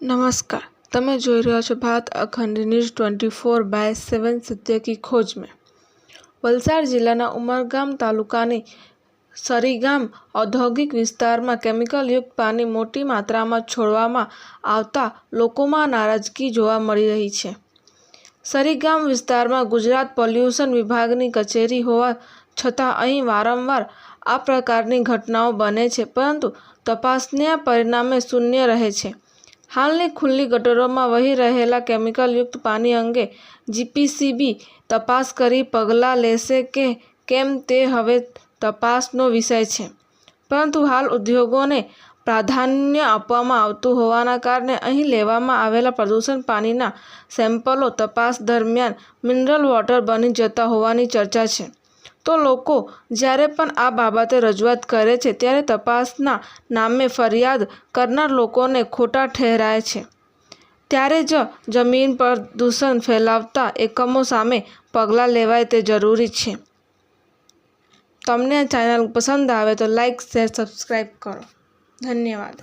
नमस्कार, તમે જોઈ રહ્યા છો ભારત અખંડ ન્યૂઝ 24/7 સત્ય કી ખોજ में। વલસાડ જિલ્લાના ઉમરગામ તાલુકાની સરીગામ ઔદ્યોગિક વિસ્તારમાં કેમિકલયુક્ત પાણી મોટી માત્રામાં છોડવામાં આવતા લોકોમાં નારાજગી જોવા મળી રહી છે। સરીગામ વિસ્તારમાં ગુજરાત પોલ્યુશન વિભાગની કચેરી હોવા છતાં અહીં વારંવાર આ પ્રકારની ઘટનાઓ બને છે, પરંતુ તપાસના પરિણામે શૂન્ય રહે છે। હાલની ખુલ્લી ગટરોમાં વહી રહેલા કેમિકલયુક્ત પાણી અંગે જીપીસીબી તપાસ કરી પગલાં લેશે કે કેમ તે હવે તપાસનો વિષય છે, પરંતુ હાલ ઉદ્યોગોને પ્રાધાન્ય આપવામાં આવતું હોવાના કારણે અહીં લેવામાં આવેલા પ્રદૂષિત પાણીના સેમ્પલો તપાસ દરમિયાન મિનરલ વોટર બની જતા હોવાની ચર્ચા છે। તો લોકો જ્યારે પણ આ બાબતે રજૂઆત કરે છે ત્યારે તપાસના નામે ફરિયાદ કરનાર લોકોને ખોટા ઠેરાય છે, ત્યારે જ જમીન પ્રદૂષણ ફેલાવતા એકમો સામે પગલાં લેવાય તે જરૂરી છે। તમને આ ચેનલ પસંદ આવે તો લાઇક, શેર, સબસ્ક્રાઈબ કરો। ધન્યવાદ।